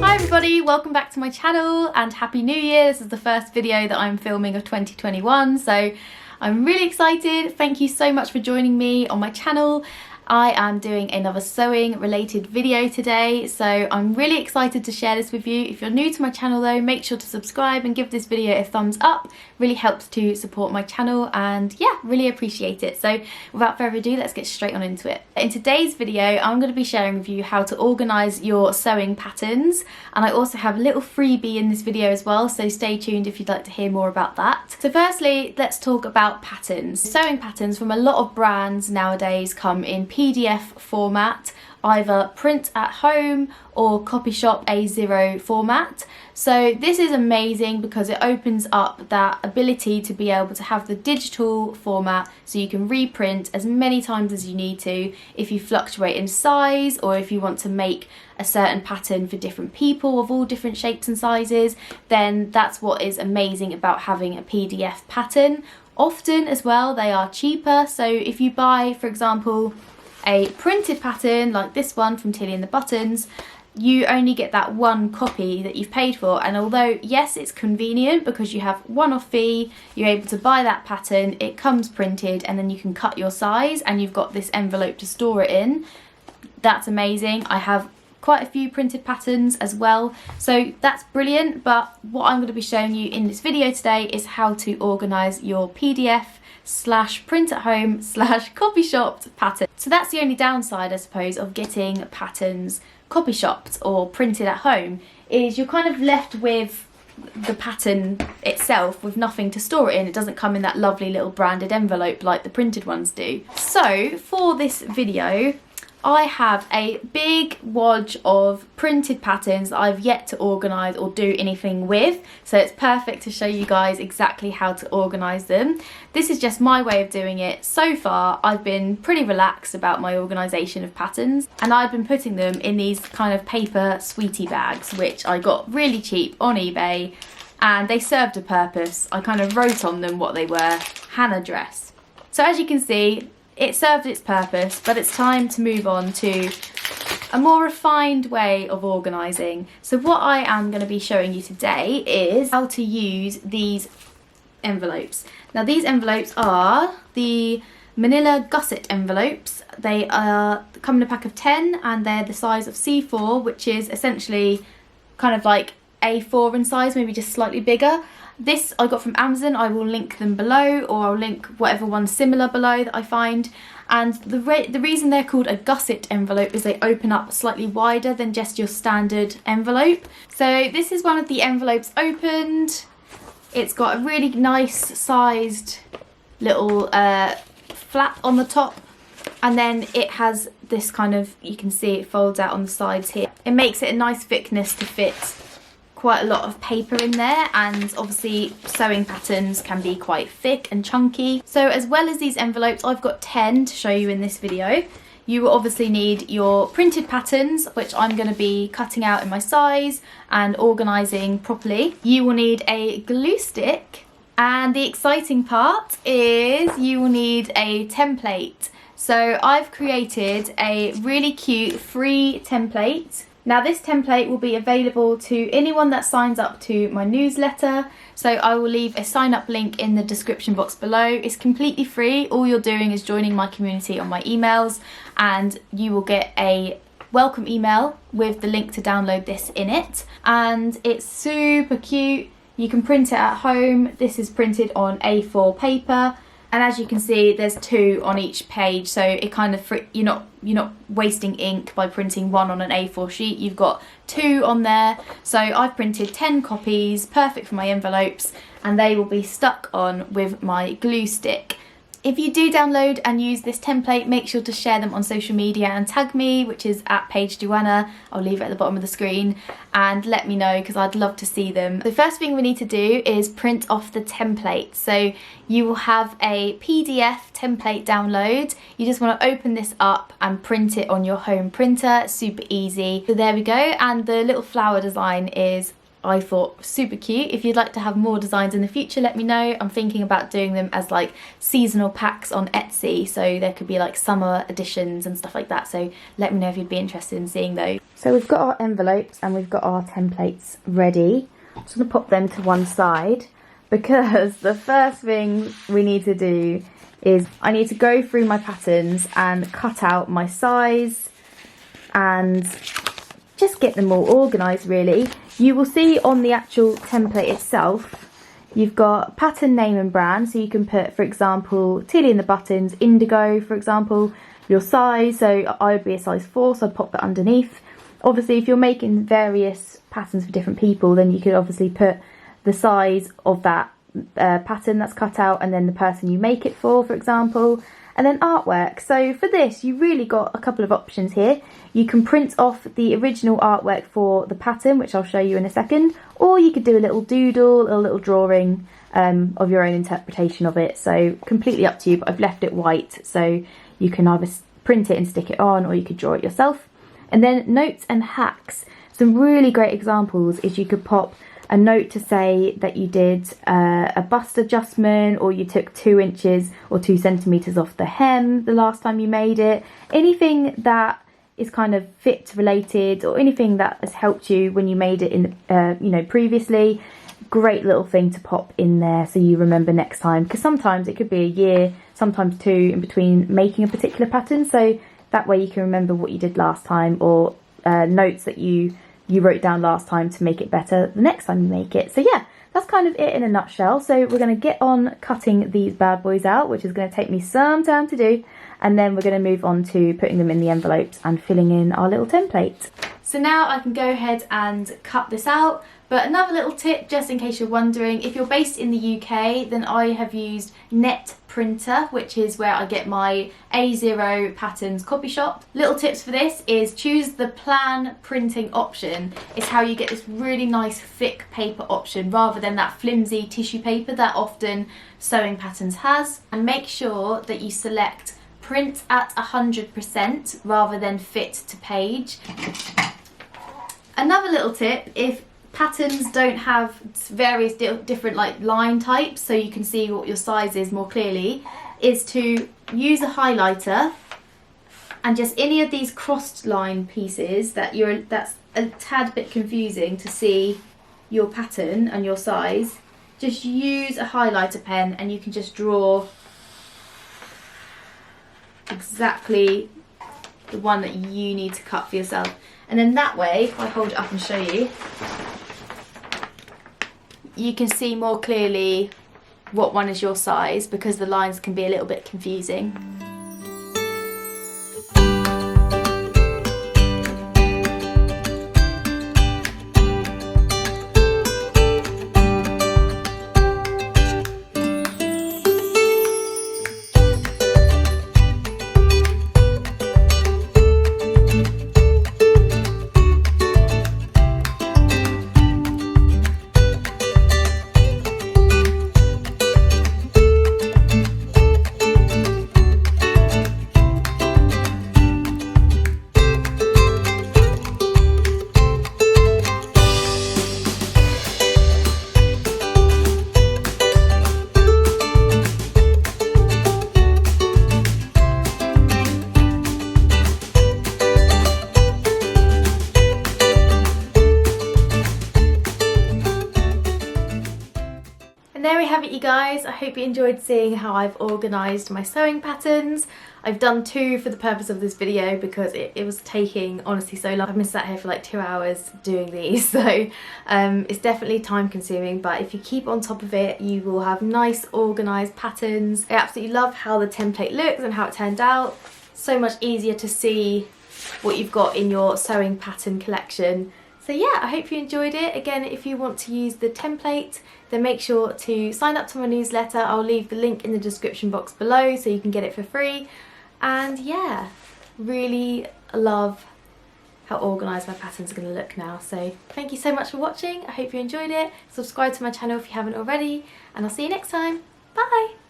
Hi everybody, welcome back to my channel and Happy New Year. This is the first video that I'm filming of 2021, so I'm really excited. Thank you so much for joining me on my channel. I am doing another sewing related video today, so I'm really excited to share this with you. If you're new to my channel though, make sure to subscribe and give this video a thumbs up. Really helps to support my channel and yeah, really appreciate it. So without further ado, let's get straight on into it. In today's video, I'm going to be sharing with you how to organise your sewing patterns, and I also have a little freebie in this video as well, so stay tuned if you'd like to hear more about that. So firstly, let's talk about patterns. Sewing patterns from a lot of brands nowadays come in PDF format, either print at home or copy shop A0 format. So this is amazing because it opens up that ability to be able to have the digital format, so you can reprint as many times as you need to if you fluctuate in size, or if you want to make a certain pattern for different people of all different shapes and sizes. Then that's what is amazing about having a PDF pattern. Often as well, they are cheaper. So if you buy, for example, a printed pattern like this one from Tilly and the Buttons, you only get that one copy that you've paid for, and although yes, it's convenient because you have one-off fee, you're able to buy that pattern, it comes printed, and then you can cut your size and you've got this envelope to store it in. That's amazing. I have quite a few printed patterns as well, so that's brilliant. But what I'm going to be showing you in this video today is how to organise your PDF / print at home / copy shopped pattern. So that's the only downside, I suppose, of getting patterns copy shopped or printed at home, is you're kind of left with the pattern itself with nothing to store it in. It doesn't come in that lovely little branded envelope like the printed ones do. So for this video, I have a big wodge of printed patterns that I've yet to organise or do anything with, so it's perfect to show you guys exactly how to organise them. This is just my way of doing it. So far I've been pretty relaxed about my organisation of patterns, and I've been putting them in these kind of paper sweetie bags which I got really cheap on eBay, and they served a purpose. I kind of wrote on them what they were: Hannah dress. So as you can see, it served its purpose, but it's time to move on to a more refined way of organising. So what I am going to be showing you today is how to use these envelopes. Now these envelopes are the manila gusset envelopes. They come in a pack of 10 and they're the size of C4, which is essentially kind of like A4 in size, maybe just slightly bigger. This I got from Amazon. I will link them below, or I'll link whatever one's similar below that I find. And the reason they're called a gusset envelope is they open up slightly wider than just your standard envelope. So this is one of the envelopes opened. It's got a really nice sized little flap on the top, and then it has this kind of, you can see it folds out on the sides here. It makes it a nice thickness to fit quite a lot of paper in there, and obviously sewing patterns can be quite thick and chunky. So as well as these envelopes, I've got 10 to show you in this video. You will obviously need your printed patterns, which I'm going to be cutting out in my size and organising properly. You will need a glue stick, and the exciting part is you will need a template. So I've created a really cute free template. Now this template will be available to anyone that signs up to my newsletter, so I will leave a sign up link in the description box below. It's completely free. All you're doing is joining my community on my emails, and you will get a welcome email with the link to download this in it. And it's super cute. You can print it at home. This is printed on A4 paper. And as you can see, there's 2 on each page, so it kind of you're not wasting ink by printing 1 on an A4 sheet. You've got 2 on there. So I've printed 10 copies, perfect for my envelopes, and they will be stuck on with my glue stick. If you do download and use this template, make sure to share them on social media and tag me, which is at Paige Joanna. I'll leave it at the bottom of the screen, and let me know because I'd love to see them. The first thing we need to do is print off the template. So you will have a PDF template download. You just want to open this up and print it on your home printer. Super easy. So there we go, and the little flower design is I thought super cute. If you'd like to have more designs in the future, let me know. I'm thinking about doing them as like seasonal packs on Etsy, so there could be like summer editions and stuff like that, so let me know if you'd be interested in seeing those. So we've got our envelopes and we've got our templates ready. I'm just going to pop them to one side because the first thing we need to do is I need to go through my patterns and cut out my size and just get them all organised really. You will see on the actual template itself, you've got pattern name and brand, so you can put, for example, Tilly and the Buttons, Indigo, for example, your size, so I would be a size 4, so I'd pop that underneath. Obviously, if you're making various patterns for different people, then you could obviously put the size of that pattern that's cut out and then the person you make it for example. And then artwork. So for this, you really got a couple of options here. You can print off the original artwork for the pattern, which I'll show you in a second, or you could do a little doodle, a little drawing of your own interpretation of it. So completely up to you, but I've left it white, so you can either print it and stick it on, or you could draw it yourself. And then notes and hacks. Some really great examples is you could pop a note to say that you did a bust adjustment, or you took 2 inches or 2 centimeters off the hem the last time you made it. Anything that is kind of fit related, or anything that has helped you when you made it in you know, previously. Great little thing to pop in there so you remember next time, because sometimes it could be a year, sometimes 2 in between making a particular pattern, so that way you can remember what you did last time, or notes that you wrote down last time to make it better the next time you make it. So yeah, that's kind of it in a nutshell. So we're going to get on cutting these bad boys out, which is going to take me some time to do, and then we're going to move on to putting them in the envelopes and filling in our little template. So now I can go ahead and cut this out. But another little tip, just in case you're wondering, if you're based in the UK, then I have used Net Printer, which is where I get my A0 patterns copy shop. Little tips for this is choose the plan printing option. It's how you get this really nice thick paper option rather than that flimsy tissue paper that often sewing patterns has. And make sure that you select print at 100% rather than fit to page. Another little tip, if patterns don't have various different like line types, so you can see what your size is more clearly, is to use a highlighter and just any of these crossed line pieces that's a tad bit confusing to see your pattern and your size, just use a highlighter pen and you can just draw exactly the one that you need to cut for yourself. And then that way, if I hold it up and show you, you can see more clearly what one is your size, because the lines can be a little bit confusing. There we have it, you guys. I hope you enjoyed seeing how I've organised my sewing patterns. I've done 2 for the purpose of this video because it was taking honestly so long. I've been sat here for like 2 hours doing these, so it's definitely time consuming, but if you keep on top of it you will have nice organised patterns. I absolutely love how the template looks and how it turned out. So much easier to see what you've got in your sewing pattern collection. So yeah, I hope you enjoyed it. Again, if you want to use the template, then make sure to sign up to my newsletter. I'll leave the link in the description box below so you can get it for free. And yeah, really love how organised my patterns are going to look now. So thank you so much for watching. I hope you enjoyed it. Subscribe to my channel if you haven't already, and I'll see you next time. Bye!